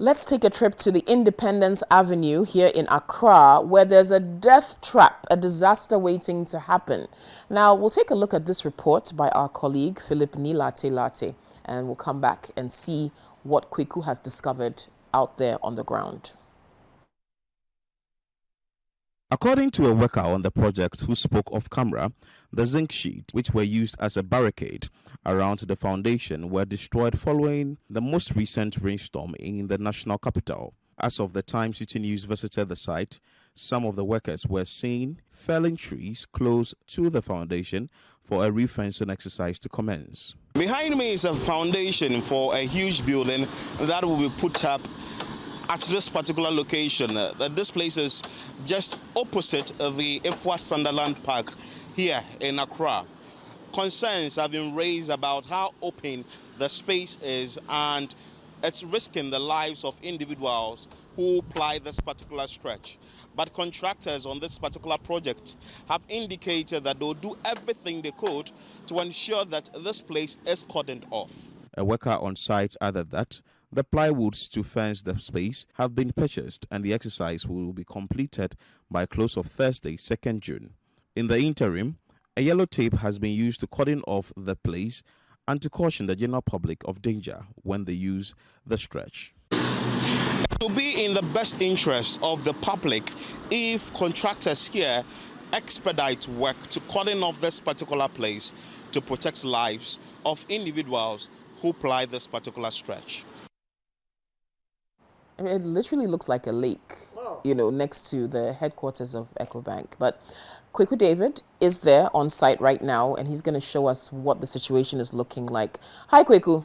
Let's take a trip to the Independence Avenue here in Accra, where there's a death trap, a disaster waiting to happen. Now, we'll take a look at this report by our colleague, Philip Nilate, and we'll come back and see what Kweku has discovered out there on the ground. According to a worker on the project who spoke off camera, the zinc sheets, which were used as a barricade around the foundation, were destroyed following the most recent rainstorm in the national capital. As of the time City News visited the site, some of the workers were seen felling trees close to the foundation for a refencing exercise to commence. Behind me is a foundation for a huge building that will be put up at this particular location. This place is just opposite the Efwat Sunderland Park here in Accra. Concerns have been raised about how open the space is, and it's risking the lives of individuals who ply this particular stretch. But contractors on this particular project have indicated that they'll do everything they could to ensure that this place is cordoned off. A worker on site added that the plywoods to fence the space have been purchased and the exercise will be completed by close of Thursday, 2nd June. In the interim, a yellow tape has been used to cordon off the place and to caution the general public of danger when they use the stretch. It will be in the best interest of the public if contractors here expedite work to cordon off this particular place to protect lives of individuals who ply this particular stretch. I mean, it literally looks like a lake, next to the headquarters of Ecobank. But Kweku David is there on site right now, and he's going to show us what the situation is looking like. Hi, Kweku.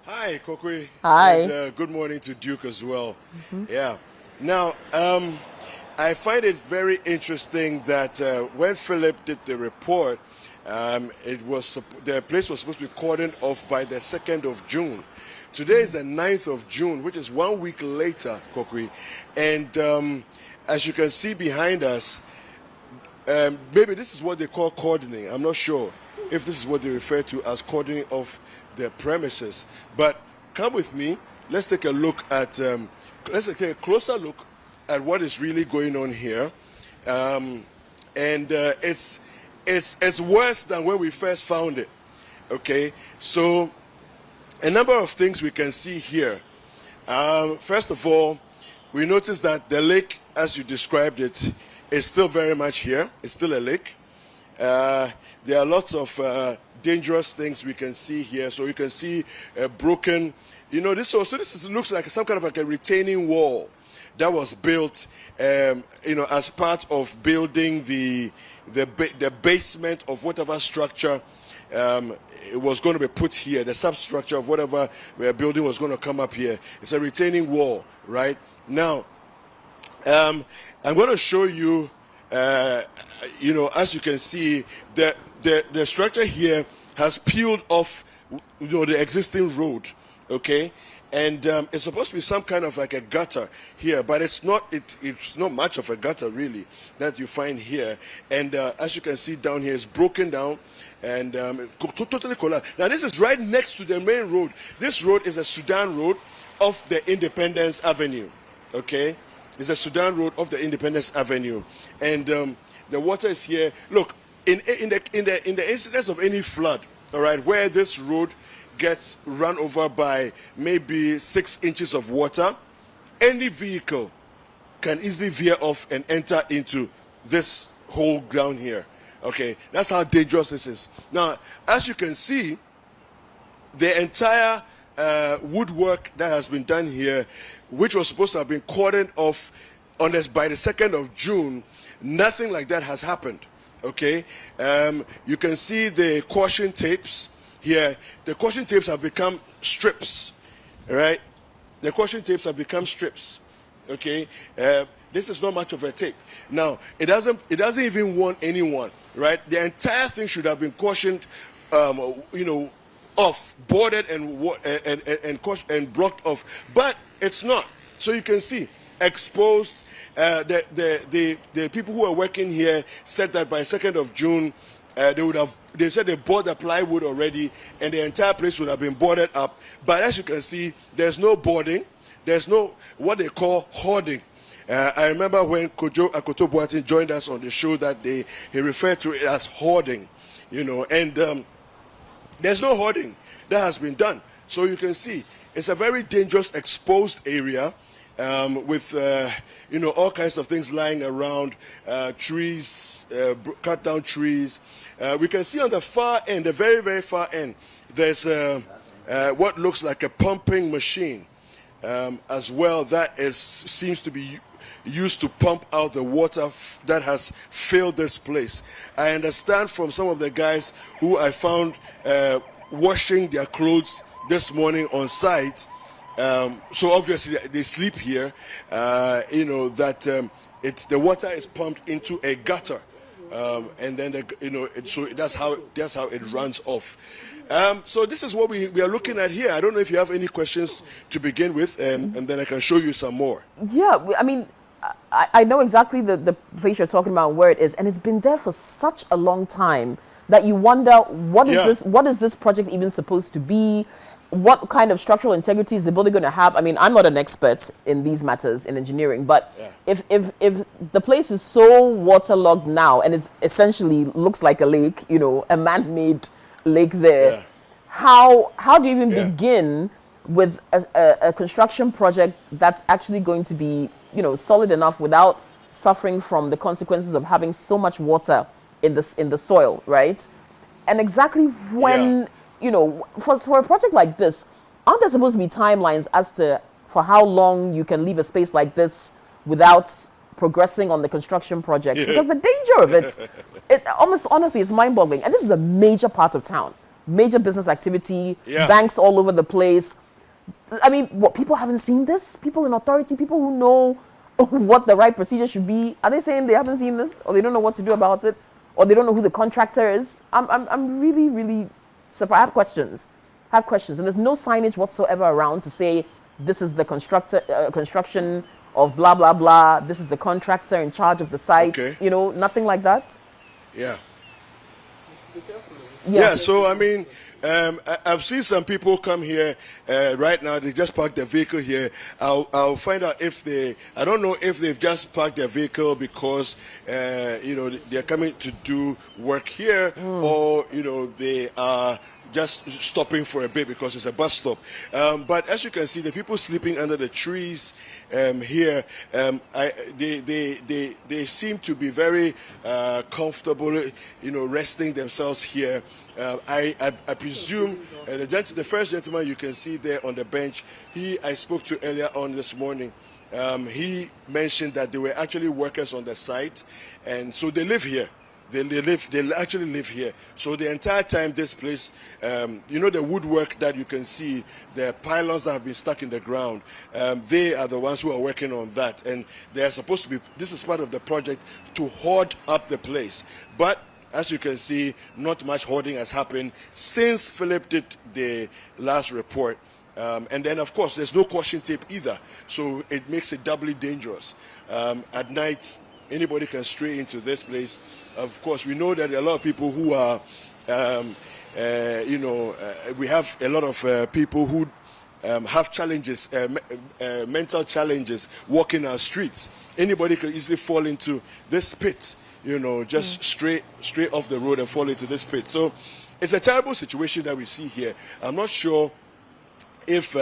Hi, Kokwe. Hi. And good morning to Duke as well. Yeah. Now, I find it very interesting that when Philip did the report, the place was supposed to be cordoned off by the 2nd of June. Today is the 9th of June, which is 1 week later, Kokwe. And as you can see behind us, maybe this is what they call cordoning. I'm not sure if this is what they refer to as cordoning off the premises. But come with me. Let's take a look at, let's take a closer look at what is really going on here. It's worse than when we first found it. Okay, so a number of things we can see here. First of all, we notice that the lake, as you described it, is still very much here. It's still a lake. There are lots of dangerous things we can see here. So you can see a broken, this looks like some kind of like a retaining wall that was built, as part of building the basement of whatever structure it was going to be put here. The substructure of whatever building was going to come up here. It's a retaining wall, right? Now, I'm going to show you, as you can see, the structure here has peeled off, the existing road, okay? And it's supposed to be some kind of like a gutter here, but it's not. It's not much of a gutter really that you find here. And as you can see down here, it's broken down and totally collapsed. Now this is right next to the main road. This road is a Sudan road off the Independence Avenue. Okay, it's a Sudan road off the Independence Avenue, and the water is here. Look, in the incidence of any flood, all right, where this road gets run over by maybe 6 inches of water, any vehicle can easily veer off and enter into this hole down here. Okay, that's how dangerous this is. Now, as you can see, the entire woodwork that has been done here, which was supposed to have been cordoned off by the 2nd of June, nothing like that has happened. Okay, you can see the caution tapes here. The caution tapes have become strips, all right? The caution tapes have become strips, okay? This is not much of a tape. Now, it doesn't even warn anyone, right? The entire thing should have been cautioned, off, boarded and blocked off, but it's not. So you can see, exposed. The people who are working here said that by 2nd of June, they would have they said they bought the plywood already, and the entire place would have been boarded up. But as you can see, there's no boarding. There's no what they call hoarding. I remember when Kojo Akoto Boateng joined us on the show that day, he referred to it as hoarding, and there's no hoarding that has been done. So you can see it's a very dangerous, exposed area with, all kinds of things lying around, trees, cut down trees. We can see on the far end, the very, very far end, there's what looks like a pumping machine as well that seems to be used to pump out the water that has filled this place. I understand from some of the guys who I found washing their clothes this morning on site, so obviously they sleep here, that the water is pumped into a gutter, and then so that's how it runs off. So this is what we are looking at here. I don't know if you have any questions to begin with, and then I can show you some more. Yeah, I mean, I know exactly the place you're talking about, where it is, and it's been there for such a long time that you wonder, what is this project even supposed to be? What kind of structural integrity is the building going to have? I mean, I'm not an expert in these matters in engineering, but if the place is so waterlogged now and is essentially looks like a lake, a man-made lake there, how do you even begin with a construction project that's actually going to be solid enough without suffering from the consequences of having so much water in the soil, right? And exactly when for a project like this, aren't there supposed to be timelines as to for how long you can leave a space like this without progressing on the construction project? Because the danger of it almost honestly is mind-boggling. And this is a major part of town, major business activity, banks all over the place. I mean, what, people haven't seen this? People in authority, people who know what the right procedure should be, are they saying they haven't seen this, or they don't know what to do about it, or they don't know who the contractor is? I'm really, really surprised. I have questions, and there's no signage whatsoever around to say this is the construction of blah blah blah. This is the contractor in charge of the site. Nothing like that. Yeah. So I mean, I've seen some people come here right now. They just parked their vehicle here. I'll find out if I don't know if they've just parked their vehicle because they're coming to do work here, or they are just stopping for a bit because it's a bus stop. But as you can see, the people sleeping under the trees here, they seem to be very comfortable, resting themselves here. I presume the first gentleman you can see there on the bench, I spoke to earlier on this morning. He mentioned that they were actually workers on the site, and so they live here. They actually live here. So the entire time this place, the woodwork that you can see, the pylons that have been stuck in the ground, they are the ones who are working on that. And they are supposed to be, this is part of the project to hoard up the place. But as you can see, not much hoarding has happened since Philip did the last report. And then, of course, there's no caution tape either. So it makes it doubly dangerous. At night, anybody can stray into this place. Of course, we know that a lot of people who are, we have a lot of people who have challenges, mental challenges, walking our streets. Anybody can easily fall into this pit, just stray off the road and fall into this pit. So it's a terrible situation that we see here. I'm not sure if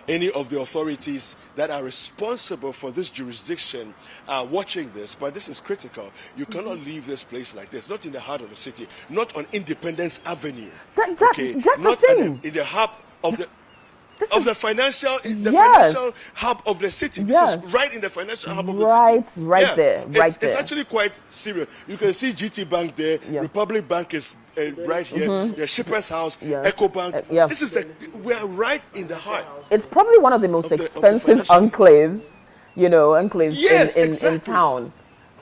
any of the authorities that are responsible for this jurisdiction are watching this, but this is critical. You cannot leave this place like this, not in the heart of the city, not on Independence Avenue. That's not the thing. in the hub of the financial hub of the city. Yes. This is right in the financial hub of the city. Right there. It's actually quite serious. You can see GT Bank there. Republic Bank is right here. The Shippers House, Ecobank. We are right in the heart. It's probably one of the most expensive enclaves, in town.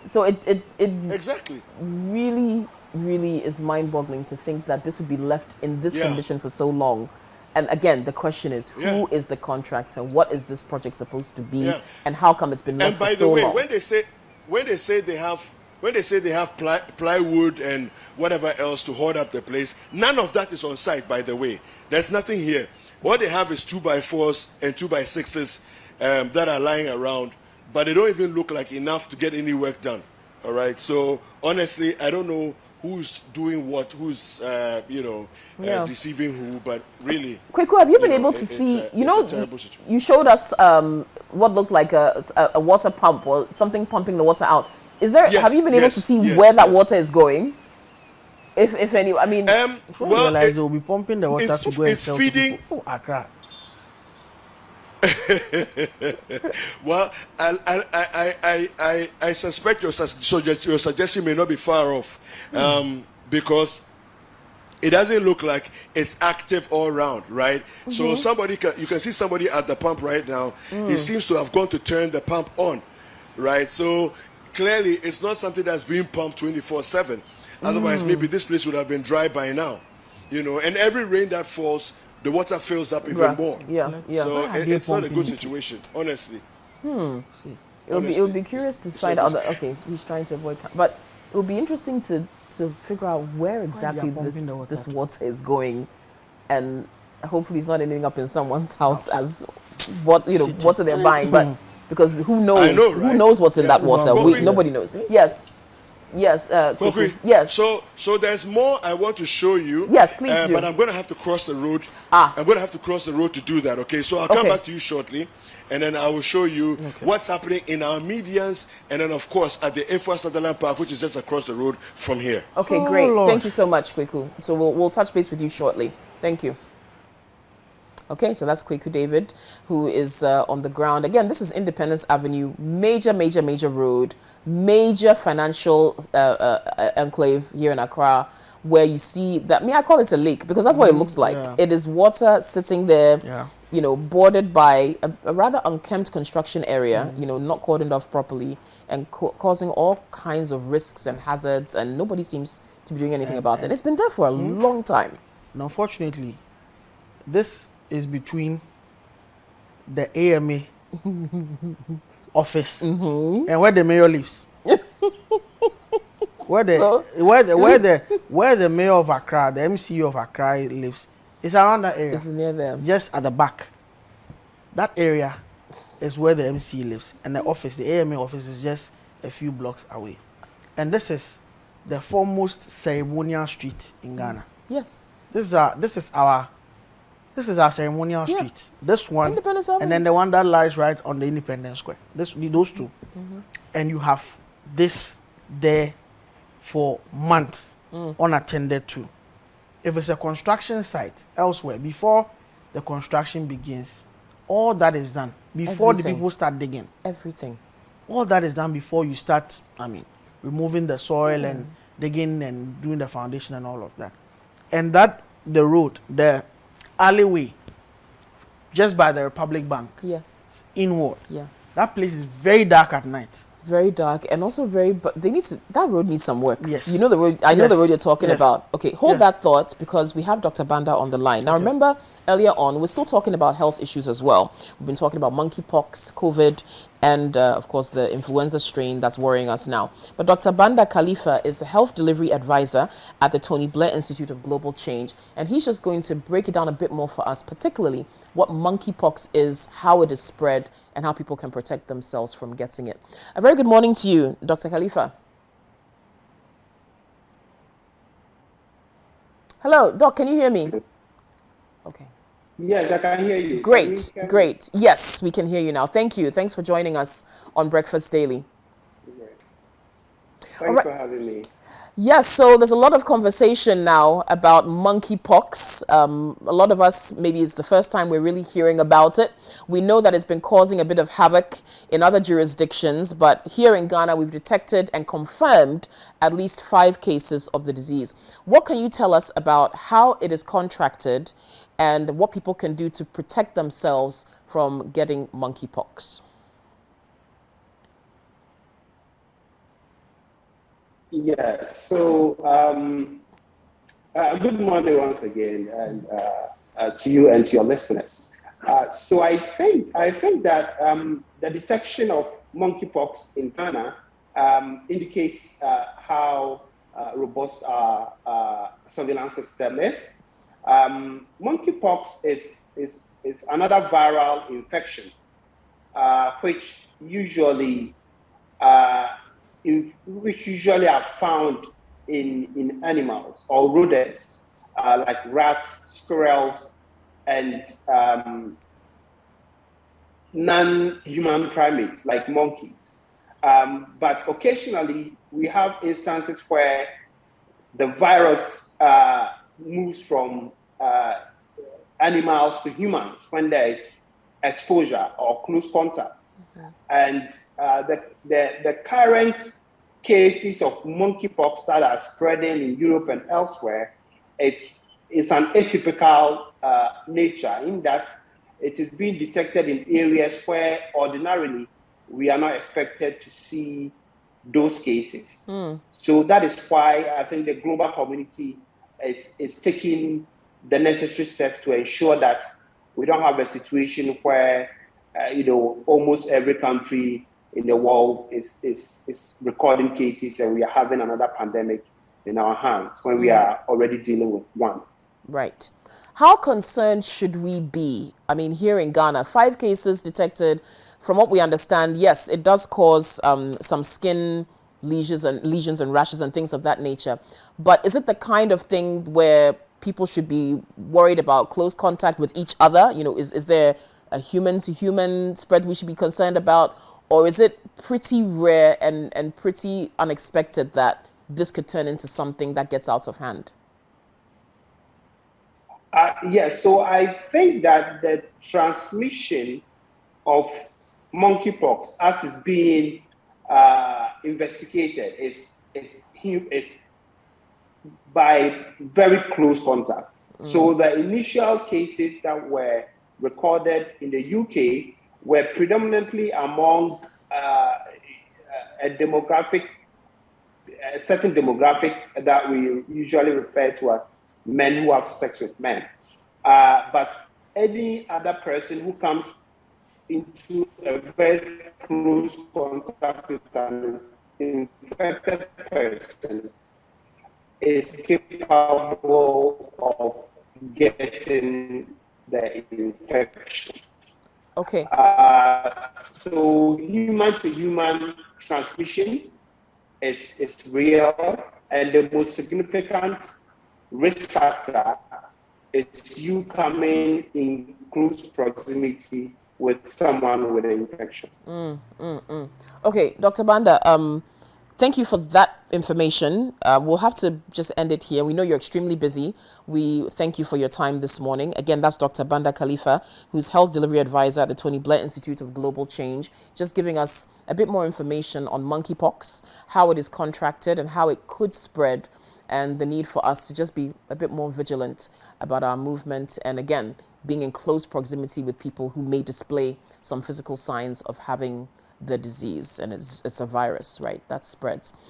So it exactly really, really is mind-boggling to think that this would be left in this condition for so long. And again, the question is, who is the contractor? What is this project supposed to be? And how come it's been left for so long? And by the way, when they say they have when they say they have plywood and whatever else to hold up the place, none of that is on site, by the way. There's nothing here. What they have is 2x4s and 2x6s that are lying around, but they don't even look like enough to get any work done. All right. So honestly, I don't know who's doing what, who's deceiving who, but really. Kweku, have you been able to see? You showed us what looked like a water pump or something pumping the water out. Is there? Yes, have you been able to see yes, where that water is going? If any, I mean, well, they will be pumping the water to go and sell feeding. To people. Oh, Accra. Well, I suspect your suggestion may not be far off, because it doesn't look like it's active all around, right? So you can see somebody at the pump right now. He seems to have gone to turn the pump on, right? So clearly, it's not something that's being pumped 24/7. Otherwise, maybe this place would have been dry by now, And every rain that falls, the water fills up even more. Yeah. So it's not a good situation, honestly. It would be curious to find out. Okay, he's trying to avoid, but it would be interesting to figure out where exactly this water is going, and hopefully it's not ending up in someone's house as water they're buying. But because who knows? I know, right? Who knows what's in that water? Nobody knows. Yes. Yes. So there's more I want to show you. Yes, please do. But I'm going to have to cross the road. I'm going to have to cross the road to do that. Okay. So I'll come back to you shortly, and then I will show you what's happening in our medians, and then of course at the Efwa Sutherland Park, which is just across the road from here. Okay, great. Lord. Thank you so much, Kweku. So we'll touch base with you shortly. Thank you. Okay, so that's Kweku David, who is on the ground. Again, this is Independence Avenue, major road, major financial enclave here in Accra, where you see that, I call it a lake, because that's what it looks like. Yeah. It is water sitting there, bordered by a rather unkempt construction area, not cordoned off properly, and causing all kinds of risks and hazards, and nobody seems to be doing anything about it. It's been there for a long time. And unfortunately, this is between the AMA office and where the mayor lives. where the mayor of Accra, the MCU of Accra lives, is around that area. It's near them. Just at the back. That area is where the MC lives, and the office, the AMA office, is just a few blocks away. And this is the foremost ceremonial street in Ghana. Yes. This is our ceremonial street. This one, and then the one that lies right on the Independence Square. Those two. And you have this there for months, unattended to. If it's a construction site elsewhere, before the construction begins, all that is done. Before the people start digging. Everything. All that is done before you start, removing the soil and digging and doing the foundation and all of that. And the road, the alleyway, just by the Republic Bank. Yes. Inward. Yeah. That place is very dark at night. Very dark, and also but that road needs some work. Yes. You know the road. I know the road you're talking about. Okay, hold that thought, because we have Dr. Banda on the line. Now remember, earlier on, we're still talking about health issues as well. We've been talking about monkeypox, COVID, and of course the influenza strain that's worrying us now. But Dr. Banda Khalifa is the health delivery advisor at the Tony Blair Institute of Global Change, and he's just going to break it down a bit more for us, particularly what monkeypox is, how it is spread, and how people can protect themselves from getting it. A very good morning to you, Dr. Khalifa. Hello, Doc, can you hear me? Okay. Yes, I can hear you. Great. Yes, we can hear you now. Thank you. Thanks for joining us on Breakfast Daily. Thanks for having me. Yes, so there's a lot of conversation now about monkeypox. A lot of us, maybe it's the first time we're really hearing about it. We know that it's been causing a bit of havoc in other jurisdictions, but here in Ghana, we've detected and confirmed at least 5 cases of the disease. What can you tell us about how it is contracted and what people can do to protect themselves from getting monkeypox? Yeah, so good morning once again, and to you and to your listeners. So I think that the detection of monkeypox in Ghana indicates how robust our surveillance system is. Monkeypox is another viral infection, which usually are found in animals or rodents, like rats, squirrels, and non-human primates like monkeys. But occasionally, we have instances where the virus moves from animals to humans when there is exposure or close contact. Mm-hmm. And the current cases of monkeypox that are spreading in Europe and elsewhere, it's an atypical nature in that it is being detected in areas where ordinarily we are not expected to see those cases. So that is why I think the global community is taking the necessary steps to ensure that we don't have a situation where almost every country in the world is recording cases and we are having another pandemic in our hands when we are already dealing with one. Right. How concerned should we be? I mean, here in Ghana, 5 cases detected. From what we understand, yes, it does cause some skin lesions and rashes and things of that nature. But is it the kind of thing where people should be worried about close contact with each other? Is there a human-to-human spread we should be concerned about? Or is it pretty rare and pretty unexpected that this could turn into something that gets out of hand? Yes, so I think that the transmission of monkeypox as it's being investigated is by very close contact. So the initial cases that were recorded in the UK were predominantly among a certain demographic that we usually refer to as men who have sex with men. But any other person who comes into a very close contact with an infected person is capable of getting the infection. Okay. So human-to-human transmission is real, and the most significant risk factor is you coming in close proximity with someone with an infection. Okay, Dr. Banda, thank you for that information. We'll have to just end it here. We know you're extremely busy. We thank you for your time this morning. Again, that's Dr. Banda Khalifa, who's Health Delivery Advisor at the Tony Blair Institute of Global Change, just giving us a bit more information on monkeypox, how it is contracted and how it could spread, and the need for us to just be a bit more vigilant about our movement, and again, being in close proximity with people who may display some physical signs of having the disease. And it's a virus, right, that spreads.